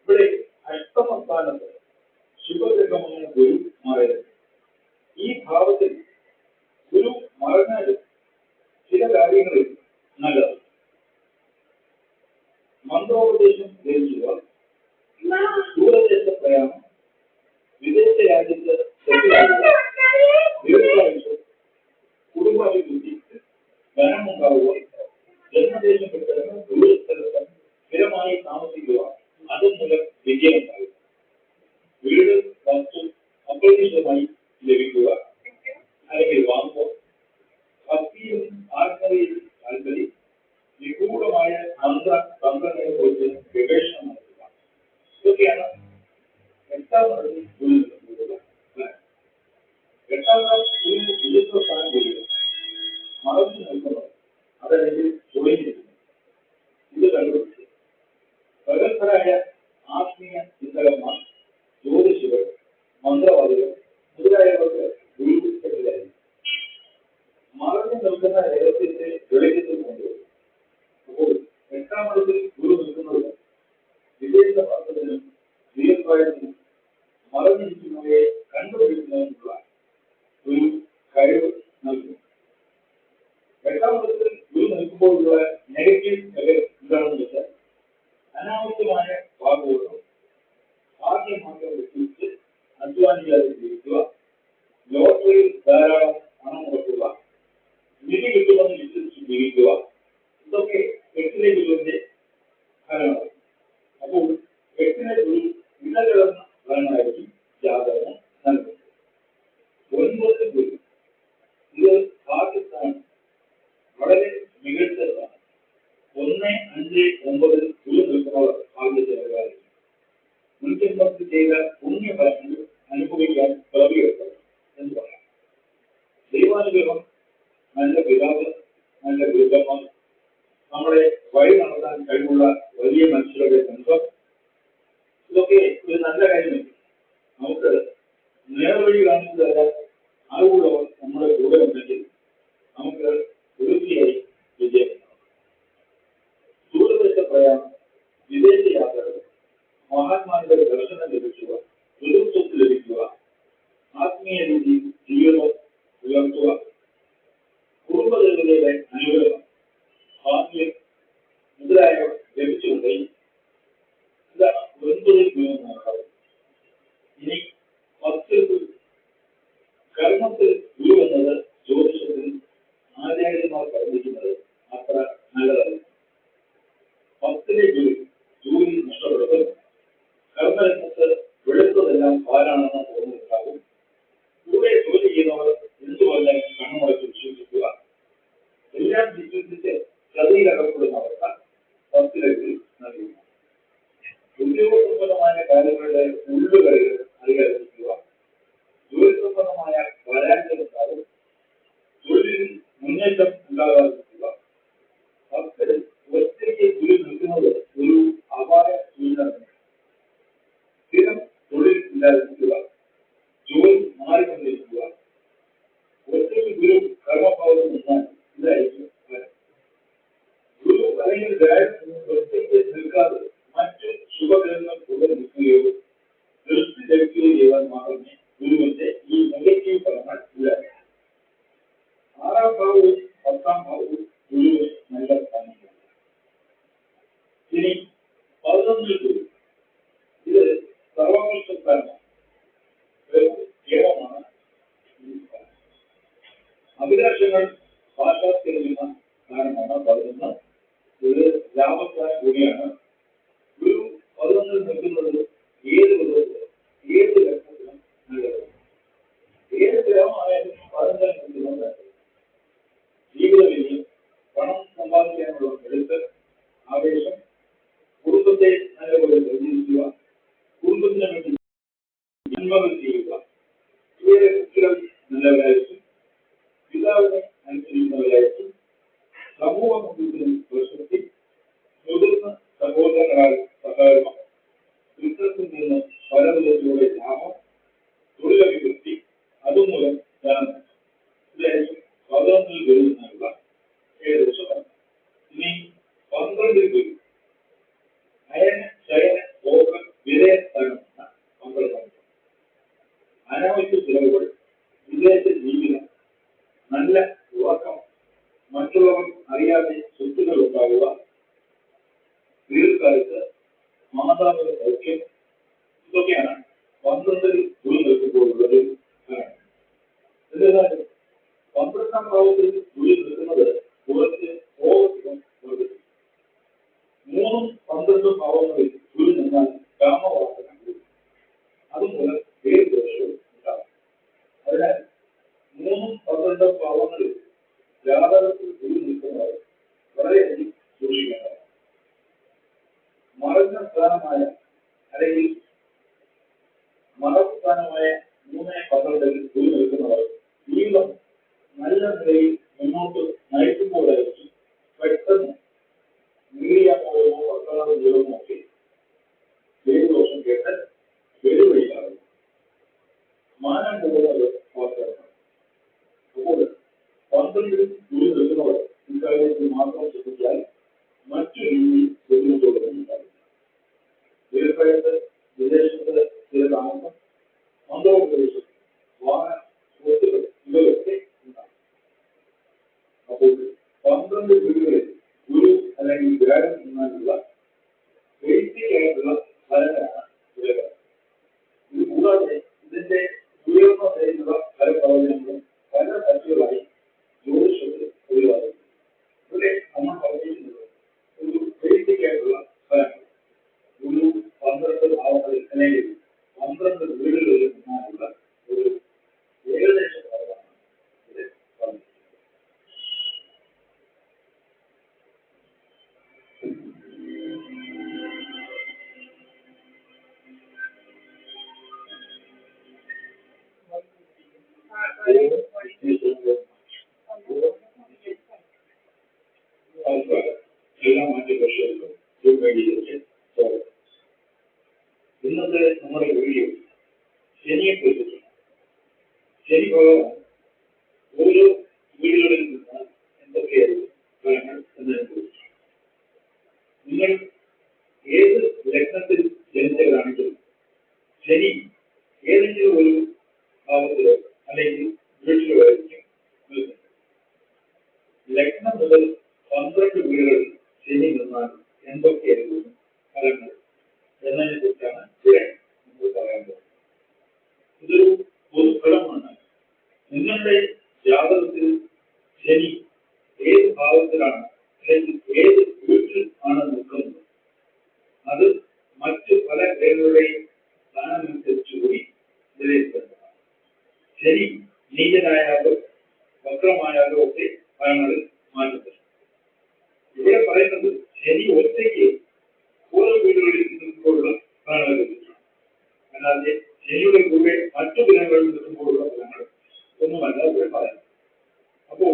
ഇവിടെ അഷ്ടമസ്ഥാനത്ത് ശുഭഗ്രഹമായ ഗുരു മറയത്. ഈ ഭാവത്തിൽ ഗുരു മറഞ്ഞാലും ചില കാര്യങ്ങളിൽ നല്ലത്. മന്ത്രോപദേശം ധരിക്കുക, ദൂരദേശ പ്രയാണം, വിദേശ രാജ്യത്ത് സെറ്റിലാകുക, ദീർഘായുസ്, കുടുംബാഭിവൃദ്ധി, ധനമുണ്ടാവുക, ജന്മദേശം വിട്ട് ദൂരസ്ഥലത്ത് സ്ഥിരമായി താമസിക്കുക, അതുമൂലം വിജയം ഉണ്ടാകുക, വീട് വസ്തു അപ്രതീക്ഷിതമായി ലഭിക്കുക അല്ലെങ്കിൽ വാങ്ങുക, ഭക്തിയും ആത്മീയതയും താല്പര്യം, നിഗൂഢമായ തന്ത്രങ്ങളെ കുറിച്ച് ഗവേഷണം നടത്തുക. ഇതൊക്കെയാണ് എട്ടാം നടത്തി ഗുരു നൽകുന്നത്. എട്ടാം നടത്തി വിശുദ്ധ സ്ഥാനം കൂടിയത് മറച്ചു നിൽക്കുന്നത്, അതല്ലെങ്കിൽ ചൊളിഞ്ഞിരിക്കുന്നു. ഇത് കണ്ടുപിടിച്ച് പ്രഗത്ഭരായ ആത്മീയ ചിന്തകന്മാർ, ജ്യോതിഷികൾ, മന്ത്രവാദികൾ മുതലായവർക്ക് ഗുരു എതിരായി. മറഞ്ഞു നിൽക്കുന്ന രഹസ്യത്തെ വെളിച്ചത്തിൽ കൊണ്ടുവരും. അപ്പോൾ എട്ടാം ഇടത്തിൽ ഗുരു നിൽക്കുന്നത് വിദേശ മാർഗത്തിനും ദീർഘായുസിനും മറഞ്ഞിരിക്കുന്നവയെ കണ്ടുപിടിക്കുന്നതിനുള്ള ഒരു കഴിവ് നൽകുന്നു. എട്ടാം ഇടത്തിൽ ഗുരു നിൽക്കുമ്പോഴുള്ള നെഗറ്റീവ് എന്താണെന്ന് വെച്ചാൽ അനാവശ്യമായ വാക്കുകളും ഭാഗ്യമാർഗം വെച്ചിട്ട് അധ്വാനിക്കാതെ ജീവിക്കുക, ലോട്ടറിയിൽ ധാരാളം പണം മുടക്കുക, നിധി കിട്ടുമെന്ന് വിശ്വസിച്ച് ജീവിക്കുക. ഇതൊക്കെ എട്ടിലെ ഗുരുവിന്റെ ഫലമാണ്. അപ്പോൾ എട്ടിലെ ഗുരു ഇടകലർന്ന ഫലമായിരിക്കും ജാതകം നൽകുന്നത്. ഒൻപത് ഗുരു, ഇത് പാകിസ്ഥാൻ വളരെ മികച്ചതാണ്. 1, 5, 9 ഗുരു നിൽക്കുന്നവർ ഭാഗ്യജനകാരായിരിക്കും. മുൻജന്മത്തിൽ ചെയ്ത പുണ്യഫലങ്ങൾ അനുഭവിക്കാൻ പിറവിയെടുക്കണം എന്ന് പറയാം. ദൈവാനുഗ്രഹം, നല്ല പിതാവ്, നല്ല ഗുരുക്കന്മാർ, നമ്മളെ വഴി നടത്താൻ കഴിവുള്ള വലിയ മനുഷ്യരുടെ ബന്ധം, ഇതൊക്കെ ഒരു നല്ല കാര്യമല്ല. നമുക്ക് നേർവഴി കാണിച്ചു തരാൻ അറിവുള്ളവർ നമ്മുടെ കൂടെ ഉണ്ടെങ്കിൽ നമുക്ക് തീർച്ചയായും വിജയിക്കണം. ദൂരദേശ പ്രയാണം, വിദേശ യാത്രകൾ, മഹാത്മാരുടെ ദർശനം ലഭിക്കുക, നേതൃത്വത്തിൽ ലഭിക്കുക, ആത്മീയ രീതിയിൽ ജീവിതം ഉയർത്തുക, കുടുംബദേവതയുടെ അനുഗ്രഹം, ഭാഗ്യം മുതലായവ ലഭിച്ചുകൊണ്ടേ ഇതാണ് 9 ഗുരുനാഥം. ഇനി 10 ഗുരു. കർമ്മത്തിൽ ഗുരു എന്നത് ജ്യോതിഷത്തിൽ ആചാര്യന്മാർ പഠിപ്പിക്കുന്നത് അത്ര നല്ലതല്ല. 10ലെ ഗുരു ജോലി നഷ്ടപ്പെടുത്തും. കർമ്മരംഗത്ത് വെളുത്തതെല്ലാം പാലാണെന്ന് തോന്നുന്നുണ്ടാകും. കൂടെ ജോലി ചെയ്യുന്നവർ എന്തു പറഞ്ഞാൽ കണ്ണുമുടച്ച് വിശ്വസിക്കുക. എല്ലാം വിശ്വസിച്ച് ചതിയിലകപ്പെടുന്നവർക്ക് 10ലെ ഗുരു നൽകുക. ഉദ്യോഗസംബന്ധമായ കാര്യങ്ങളുടെ ഉള്ളുകളിൽ അറിയാതിരിക്കുക. ജോലി സംബന്ധമായ പരാജയം ഉണ്ടാകും. തൊഴിലിൽ മുന്നേറ്റം ഉണ്ടാകാതിരിക്കുക. 10ൽ ഒറ്റയ്ക്ക് ഗുരു നിൽക്കുന്നത് ഒരു അപായ സൂചനയാണ്. സ്ഥിരം തൊഴിൽ ഇല്ലാതിരിക്കുക, ജോലി മാറിക്കൊണ്ടിരിക്കുക. ഒറ്റയ്ക്ക് ഗുരു കർമ്മഭാവത്തിൽ നിന്നാൽ ഇതായിരിക്കും ഫലം. ഗുരു അല്ലെങ്കിൽ ഒറ്റയ്ക്ക് നിൽക്കാതെ മറ്റ് ശുഭഗ്രഹങ്ങൾ കൂടെ നിൽക്കുകയോ ദൃഷ്ടി ലഭിക്കുകയോ ചെയ്യാൻ മാത്രമേ ഗുരുവിന്റെ ഈ നെഗറ്റീവ് ഫലങ്ങൾ ഇല്ലാതെ. 6ാം ഭാവവും 10ാം ഭാവവും ഗുരുവിന് നല്ല സ്ഥാനമാണ്. ഇനി 11 ഗുരു, ഇത് സർവകൃഷ്ണ സ്ഥാനമാണ്. കേവലമാണ് അഭിലാഷങ്ങൾ ഭാഷാത്തിരിക്കുന്ന സ്ഥാനമാണ് 11. ഇത് ലാഭസ്ഥാനം കൂടിയാണ്. ഗുരു 11 നിൽക്കുന്നത് ഏത് വിധത്തിലും ഏത് ലക്ഷത്തിലും നല്ലത്. ഏത് ഗ്രഹമായാലും 11 നിൽക്കുന്നത് ജീവിത വിജയം, പണം സമ്പാദിക്കാനുള്ള എഴുത്ത്, ആവേശം, കുടുംബത്തെ നല്ലപോലെ പരിചരിക്കുക, കുടുംബത്തിന് വേണ്ടി ജന്മകൾ ചെയ്യുക, ഇവരെ കുട്ടികൾ നല്ലവരായിരിക്കും, പിതാവിനെ അനുസരിക്കുന്നവരായിരിക്കും, സമൂഹ മണ്ഡലത്തിന് പ്രശസ്തി, മുതിർന്ന സഹോദരങ്ങളാൽ സഹകരണം, ബിസിനസ്സിൽ നിന്ന് പലവിധത്തിലൂടെ ലാഭം, തൊഴിലഭിവൃദ്ധി, അതുമൂലം ധനം. ഇതായിരിക്കും 11 ഗുരു നൽകുക ഏകദേശം. ഇനി 12 ഗുരു, അയന ശയന പോകൽ ദീർഘകാലത്ത് മാതാവിന്റെ സൗഖ്യം, ഇതൊക്കെയാണ് 12 ഗുരു നിൽക്കുമ്പോഴുള്ളത്. എന്നാൽ 12ാം ഭാവത്തിൽ ഗുരു നിൽക്കുന്നത് കുറച്ച് ഓവർക്കും വർദ്ധിക്കും. 3ഉം 12ഉം ഭാവങ്ങളിൽ ഗുരു നിന്നാൽ കാമവാസന കൂടും. അതുമൂലം ഏത് ദോഷവും ഉണ്ടാകും. അതിനാൽ 3ഉം 12ഉം ഭാവങ്ങളിൽ ജാതകത്തിൽ ഗുരു നിൽക്കുന്നവർ വളരെയധികം സൂക്ഷിക്കേണ്ടതാണ്. മറഞ്ഞ സ്ഥാനമായ അല്ലെങ്കിൽ മറസ്ഥാനമായ 3-12 ഗുരു നിൽക്കുന്നവർ ജീവിതം നല്ല നിലയിൽ മുന്നോട്ട് നയിക്കുമ്പോഴായിരിക്കും പെട്ടെന്ന് നീറിയ പോയമോ വർത്തമാന ജീവിതമോ ഒക്കെ ഏത് ദോഷം കേട്ട് വെല്ലുവിളിക്കാറുണ്ട്. മാനം പോകുന്നത് വാസ്തവമാണ്. അപ്പോൾ 12 ഗുരു നിൽക്കുന്നവർ ഇക്കാര്യത്തിൽ മാത്രം ശ്രദ്ധിച്ചാൽ മറ്റു രീതിയിൽ ബുദ്ധിമുട്ടുകളൊന്നും ഉണ്ടാവില്ല. ദീർഘകാലത്ത് വിദേശത്ത് ചില താമസം, മന്ത്രോപദേശം, വാഹന സ്വത്തുകൾ ഇവയൊക്കെ ഉണ്ടാകും. അപ്പോൾ 12 വീടുകളിൽ ഗുരു അല്ലെങ്കിൽ ഗ്രഹം എന്നാലുള്ള ബേസിക്കായിട്ടുള്ള ഫലങ്ങളാണ് വിലകൾ. ഇത് കൂടാതെ ഇതിന്റെ ഉയർന്ന നിലയിലുള്ള ഫലപ്രവചനങ്ങളും പല തരത്തിലുകളായി ജ്യോതിഷത്തിൽ ഒഴിവാക്കുന്നു. ഇവിടെ നമ്മൾ പറഞ്ഞിരിക്കുന്നത് ഒരു ബേസിക്കായിട്ടുള്ള ഫലങ്ങൾ. ഗുരു 12 ഭാവങ്ങളിൽ അല്ലെങ്കിൽ 12 വീടുകളിൽ നിന്നുള്ള ഒരു ഏകദേശ ഫലമാണ് ഇത് പറഞ്ഞിരിക്കുന്നത്. എല്ലാ മാറ്റ പ്രശ്നങ്ങൾക്കും ഇന്നത്തെ നമ്മുടെ വീഡിയോ ശനിയെ കുറിച്ചിട്ടുണ്ട്. ശനി ഭഗവാൻ ഓരോ വീടുകളിൽ നിന്ന് എന്തൊക്കെയായിരുന്നു ഫലങ്ങൾ എന്നതിനെ കുറിച്ച്. നിങ്ങൾ ഏത് ലഗ്നത്തിൽ ജനിച്ചവരാണെങ്കിലും ശനി ഏതെങ്കിലും ഒരു ഭാവത്തിലോ അല്ലെങ്കിൽ വീട്ടിലോ ആയിരിക്കും നിൽക്കുന്നത്. ലഗ്നം മുതൽ 12 വീടുകളിൽ ശനി നിന്നാൽ എന്തൊക്കെയായിരുന്നു ഫലങ്ങൾ എന്നതിനെ കുറിച്ചാണ് ഇവിടെ നമ്മൾ പറയാൻ പോകുന്നത്. ഇതൊരു പൊതുഫലമാണ്. നിങ്ങളുടെ ജാതകത്തിൽ ശനി ഏത് ഭാവത്തിലാണ് അല്ലെങ്കിൽ ഏത് വീട്ടിൽ ആണ് നിൽക്കുന്നത്, അത് മറ്റു പല ഗ്രഹങ്ങളുടെയും സ്ഥാനമനുസരിച്ച് കൂടി വിലയിരുത്തേണ്ടതാണ്. ശനി നീചനായാലോ വക്രമായാലോ ഒക്കെ ഫലങ്ങളിൽ മാറ്റപ്പെടും. ഇവിടെ പറയുന്നത് ശനി ഒറ്റയ്ക്ക് ഓരോ വീടുകളിൽ നിൽക്കുമ്പോഴുള്ള ഫലങ്ങൾ ലഭിക്കണം. അല്ലാതെ ശനിയുടെ കൂടെ മറ്റു ഗ്രഹങ്ങളിൽ നിൽക്കുമ്പോഴുള്ള ഫലങ്ങൾ ഒന്നുമല്ല ഇവിടെ പറയുന്നത്.